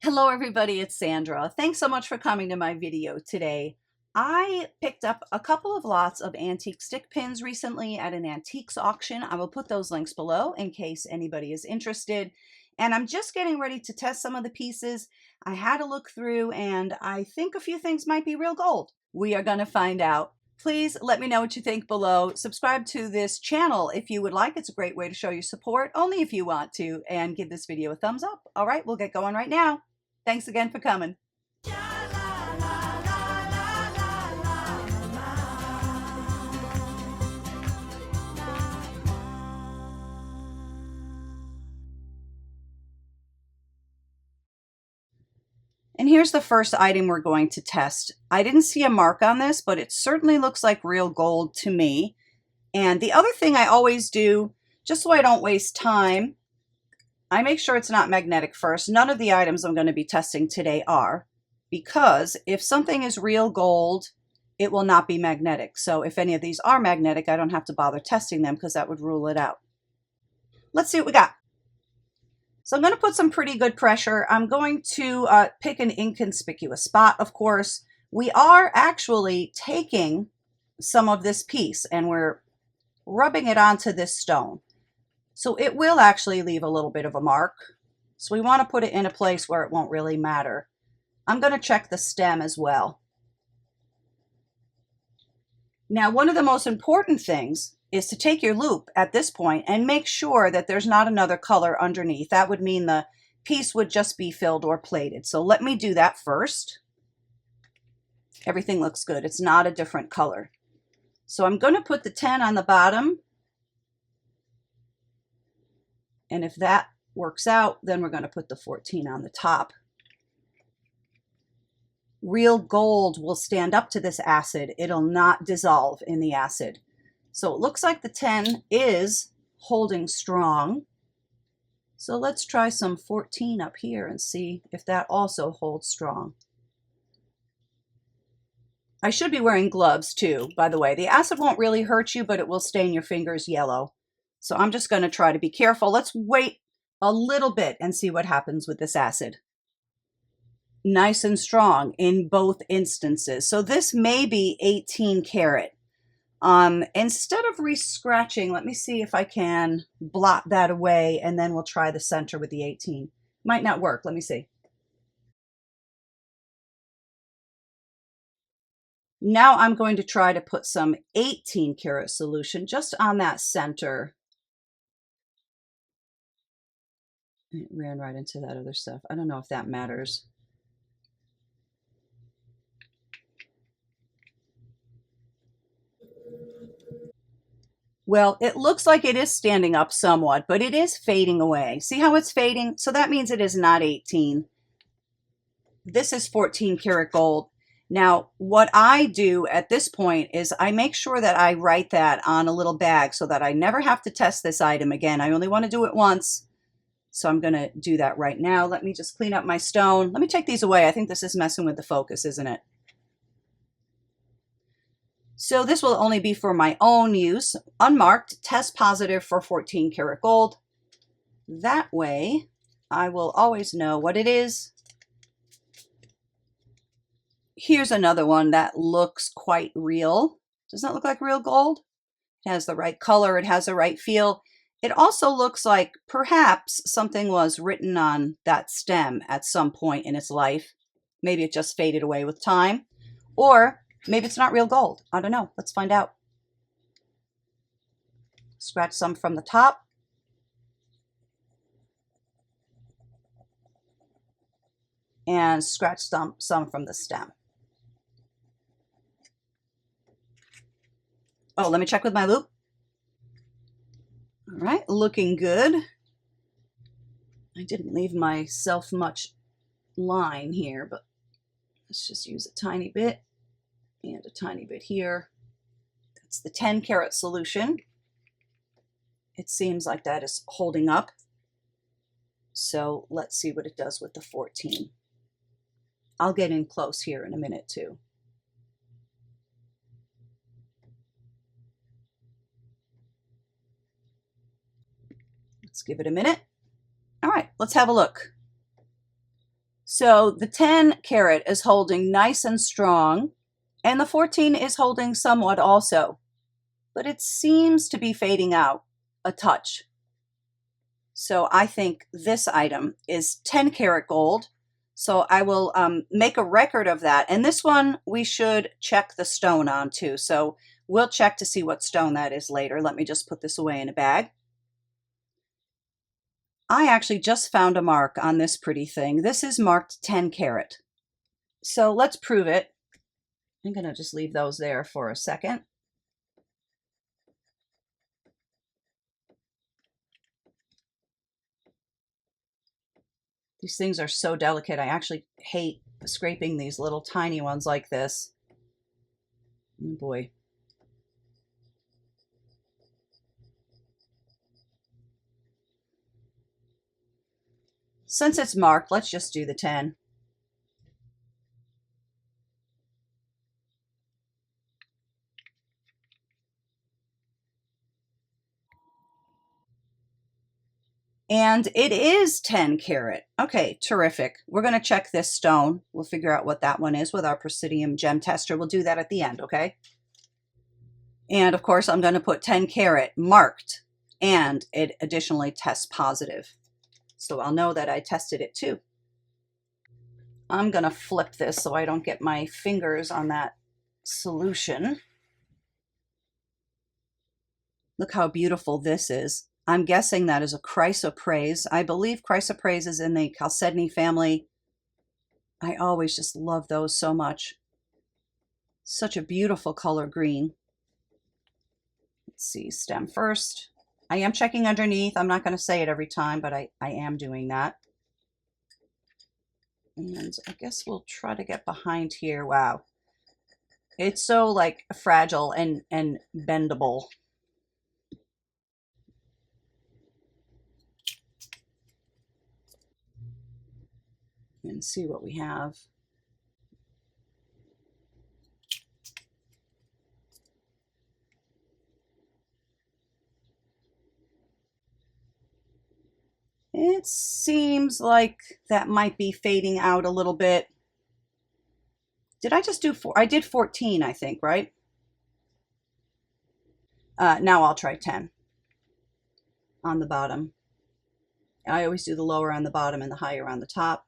Hello everybody, it's Sandra. Thanks so much for coming to my video today. I picked up a couple of lots of antique stick pins recently at an antiques auction. I will put those links below in case anybody is interested. And I'm just getting ready to test some of the pieces. I had a look through and I think a few things might be real gold. We are going to find out. Please let me know what you think below. Subscribe to this channel if you would like. It's a great way to show your support, only if you want to, and give this video a thumbs up. All right, we'll get going right now. Thanks again for coming. And here's the first item we're going to test. I didn't see a mark on this, but it certainly looks like real gold to me. And the other thing I always do, just so I don't waste time, I make sure it's not magnetic first. None of the items I'm going to be testing today are, because if something is real gold, it will not be magnetic. So if any of these are magnetic, I don't have to bother testing them because that would rule it out. Let's see what we got. So I'm going to put some pretty good pressure. I'm going to pick an inconspicuous spot, of course. We are actually taking some of this piece and we're rubbing it onto this stone. So it will actually leave a little bit of a mark. So we want to put it in a place where it won't really matter. I'm going to check the stem as well. Now, one of the most important things is to take your loop at this point and make sure that there's not another color underneath. That would mean the piece would just be filled or plated. So let me do that first. Everything looks good. It's not a different color. So I'm going to put the 10 on the bottom. And if that works out, then we're going to put the 14 on the top. Real gold will stand up to this acid. It'll not dissolve in the acid. So it looks like the 10 is holding strong. So let's try some 14 up here and see if that also holds strong. I should be wearing gloves too, by the way. The acid won't really hurt you, but it will stain your fingers yellow. So I'm just going to try to be careful. Let's wait a little bit and see what happens with this acid. Nice and strong in both instances. So this may be 18 karat. Instead of re-scratching, let me see if I can blot that away and then we'll try the center with the 18. Might not work. Let me see. Now I'm going to try to put some 18 karat solution just on that center. It ran right into that other stuff. I don't know if that matters. Well, it looks like it is standing up somewhat, but it is fading away. See how it's fading? So that means it is not 18. This is 14 karat gold. Now, what I do at this point is I make sure that I write that on a little bag so that I never have to test this item again. I only want to do it once. So I'm going to do that right now. Let me just clean up my stone. Let me take these away. I think this is messing with the focus, isn't it? So this will only be for my own use. Unmarked, test positive for 14 karat gold. That way, I will always know what it is. Here's another one that looks quite real. Does that look like real gold? It has the right color. It has the right feel. It also looks like perhaps something was written on that stem at some point in its life. Maybe it just faded away with time. Or maybe it's not real gold. I don't know. Let's find out. Scratch some from the top. And scratch some from the stem. Oh, let me check with my loop. All right, looking good. I didn't leave myself much line here, but let's just use a tiny bit and a tiny bit here. That's the 10 karat solution. It seems like that is holding up. So let's see what it does with the 14. I'll get in close here in a minute too. Let's give it a minute. All right, let's have a look. So the 10 carat is holding nice and strong, and the 14 is holding somewhat also, but it seems to be fading out a touch. So I think this item is 10 karat gold. So I will make a record of that. And this one we should check the stone on too. So we'll check to see what stone that is later. Let me just put this away in a bag. I actually just found a mark on this pretty thing. This is marked 10 karat. So let's prove it. I'm going to just leave those there for a second. These things are so delicate. I actually hate scraping these little tiny ones like this. Oh boy. Since it's marked, let's just do the 10. And it is 10 karat. Okay, terrific. We're going to check this stone. We'll figure out what that one is with our Presidium gem tester. We'll do that at the end, okay? And of course, I'm going to put 10 karat marked, and it additionally tests positive. So I'll know that I tested it too. I'm going to flip this so I don't get my fingers on that solution. Look how beautiful this is. I'm guessing that is a chrysoprase. I believe chrysoprase is in the chalcedony family. I always just love those so much. Such a beautiful color green. Let's see, stem first. I am checking underneath. I'm not going to say it every time, but I am doing that. And I guess we'll try to get behind here. Wow. It's so like fragile and bendable. And see what we have. It seems like that might be fading out a little bit. Did I just do I did 14, I think, right? Now I'll try 10 on the bottom. I always do the lower on the bottom and the higher on the top.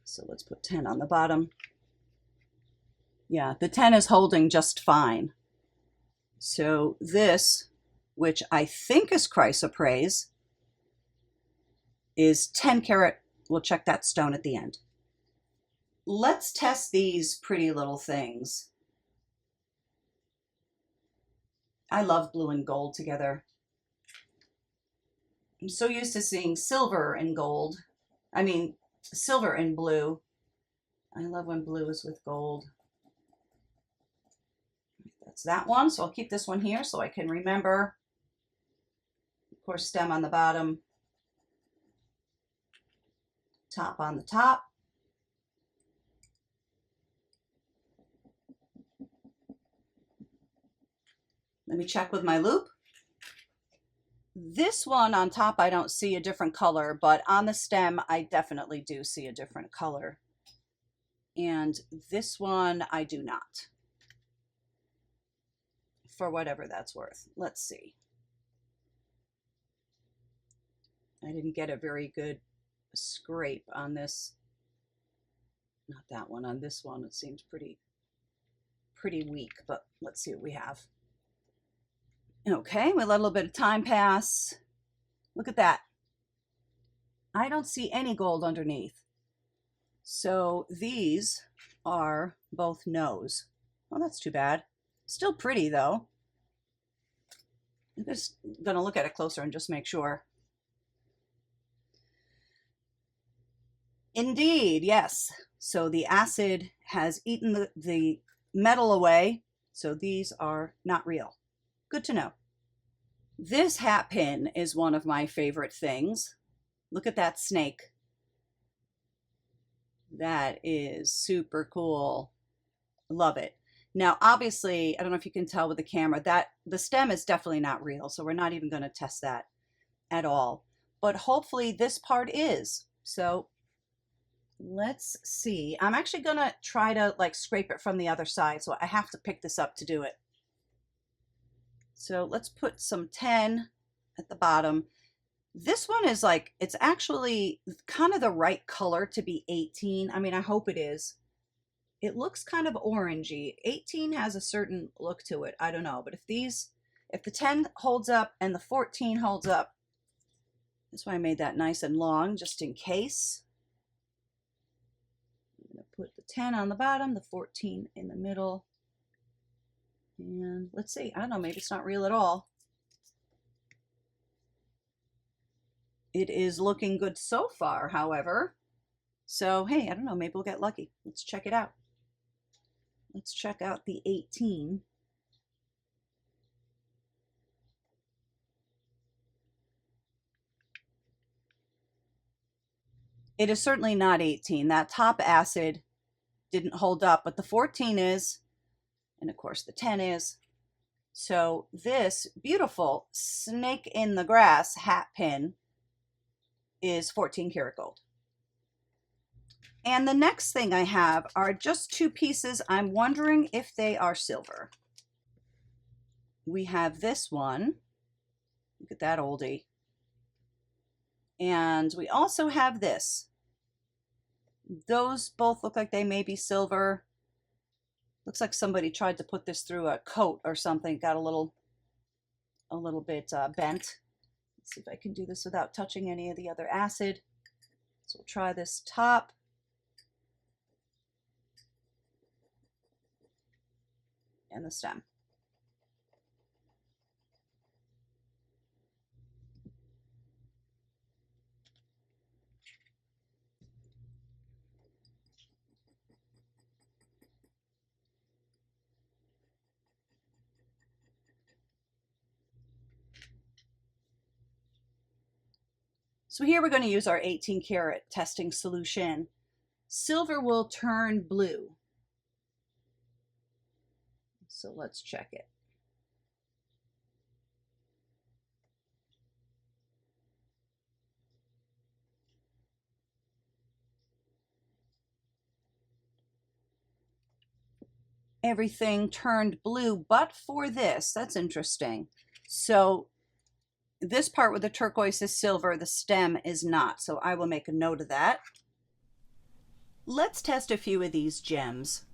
So let's put 10 on the bottom. Yeah, the 10 is holding just fine. So this, which I think is chrysoprase, is 10 karat. We'll check that stone at the end. Let's test these pretty little things. I love blue and gold together. I'm so used to seeing silver and gold. I mean, silver and blue. I love when blue is with gold. That's that one. So I'll keep this one here so I can remember. Of course, stem on the bottom, top on the top. Let me check with my loupe. This one on top, I don't see a different color, but on the stem, I definitely do see a different color. And this one, I do not. For whatever that's worth. Let's see. I didn't get a very good scrape on this. Not that one, on this one. It seems pretty weak, but let's see what we have. Okay, we let a little bit of time pass. Look at that. I don't see any gold underneath. So these are both no's. Well, that's too bad. Still pretty though. I'm just gonna look at it closer and just make sure. Indeed, yes. So the acid has eaten the metal away. So these are not real. Good to know. This hat pin is one of my favorite things. Look at that snake. That is super cool. Love it. Now, obviously, I don't know if you can tell with the camera that the stem is definitely not real. So we're not even going to test that at all. but hopefully this part is. So let's see. I'm actually gonna try to like scrape it from the other side, so I have to pick this up to do it. So let's put some 10 at the bottom. This one is like, it's actually kind of the right color to be 18. I mean, I hope it is. It looks kind of orangey. 18 has a certain look to it. I don't know, but if the 10 holds up and the 14 holds up, that's why I made that nice and long, just in case. I'm gonna put the 10 on the bottom, the 14 in the middle. And let's see, I don't know, maybe it's not real at all. It is looking good so far, however. So, hey, I don't know, maybe we'll get lucky. Let's check it out. Let's check out the 18. It is certainly not 18. That top acid didn't hold up, but the 14 is, and of course the 10 is. So this beautiful snake in the grass hat pin is 14 karat gold. And the next thing I have are just two pieces. I'm wondering if they are silver. We have this one. Look at that oldie. And we also have this. Those both look like they may be silver. Looks like somebody tried to put this through a coat or something. Got a little bit bent. Let's see if I can do this without touching any of the other acid. So we'll try this top. And the stem. So here we're going to use our 18 karat testing solution. Silver will turn blue. So let's check it. Everything turned blue, but for this, that's interesting. So this part with the turquoise is silver, the stem is not. So I will make a note of that. Let's test a few of these gems.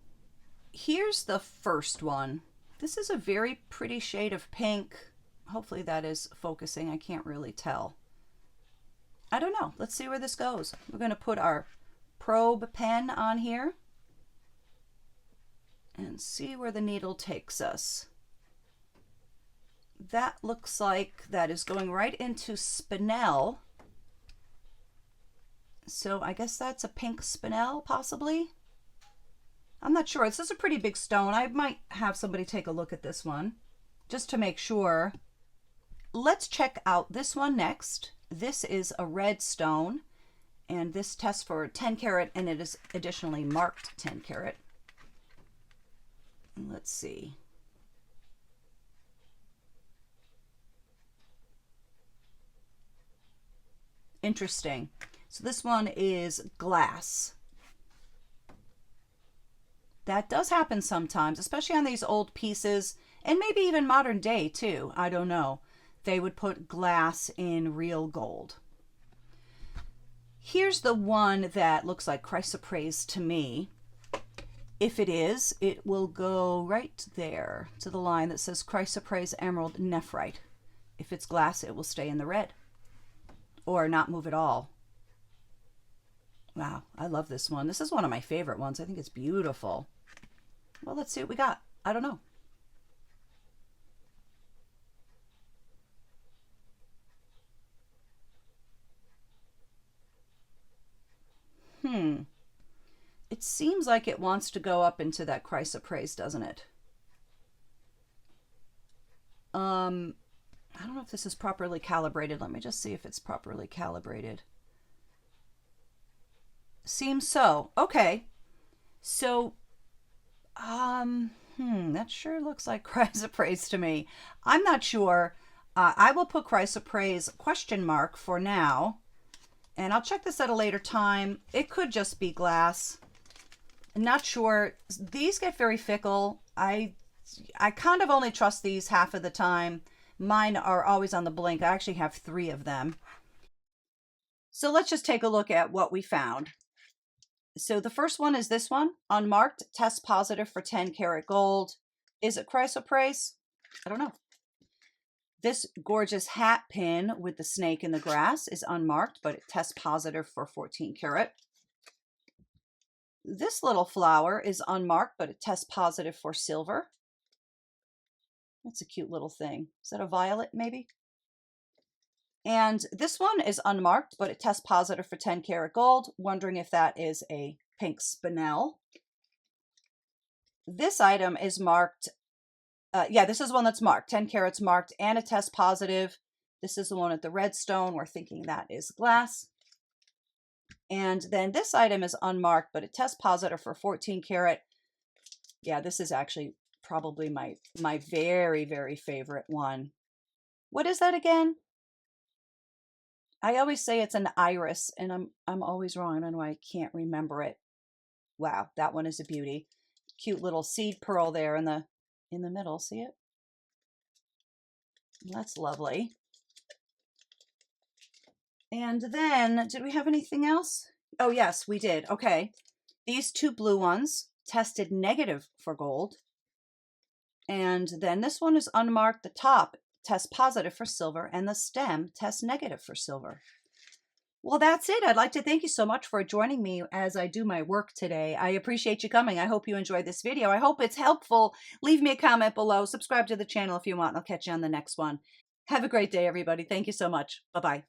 Here's the first one. This is a very pretty shade of pink. Hopefully that is focusing. I can't really tell. I don't know. Let's see where this goes. We're going to put our probe pen on here and see where the needle takes us. That looks like that is going right into spinel. So I guess that's a pink spinel, possibly. I'm not sure. This is a pretty big stone. I might have somebody take a look at this one just to make sure. Let's check out this one next. This is a red stone, and this tests for 10 karat, and it is additionally marked 10 karat. Let's see. Interesting. So this one is glass. That does happen sometimes, especially on these old pieces, and maybe even modern day too. I don't know. They would put glass in real gold. Here's the one that looks like chrysoprase to me. If it is, it will go right there to the line that says chrysoprase emerald nephrite. If it's glass, it will stay in the red or not move at all. Wow, I love this one. This is one of my favorite ones. I think it's beautiful. Well, let's see what we got. I don't know. It seems like it wants to go up into that chrysoprase, doesn't it? I don't know if this is properly calibrated. Let me just see if it's properly calibrated. Seems so. Okay. So, that sure looks like chrysoprase to me. I'm not sure. I will put chrysoprase question mark for now, and I'll check this at a later time. It could just be glass. I'm not sure. These get very fickle. I kind of only trust these half of the time. Mine are always on the blink. I actually have 3 of them. So let's just take a look at what we found. So the first one is this one, unmarked, test positive for 10 karat gold. Is it chrysoprase? I don't know. This gorgeous hat pin with the snake in the grass is unmarked, but it tests positive for 14 karat. This little flower is unmarked, but it tests positive for silver. That's a cute little thing. Is that a violet, maybe? And this one is unmarked, but it tests positive for 10 karat gold. Wondering if that is a pink spinel. This item is marked. Yeah, this is one that's marked. 10 carats marked, and it tests positive. This is the one at the red stone. We're thinking that is glass. And then this item is unmarked, but it tests positive for 14 karat. Yeah, this is actually probably my very, very favorite one. What is that again? I always say it's an iris, and I'm always wrong. I don't know why I can't remember it. Wow, that one is a beauty. Cute little seed pearl there in the middle. See it? That's lovely. And then, did we have anything else? Oh, yes, we did. Okay. These 2 blue ones tested negative for gold. And then this one is unmarked. The top tests positive for silver, and the stem tests negative for silver. Well, that's it. I'd like to thank you so much for joining me as I do my work today. I appreciate you coming. I hope you enjoyed this video. I hope it's helpful. Leave me a comment below. Subscribe to the channel if you want. I'll catch you on the next one. Have a great day, everybody. Thank you so much. Bye-bye.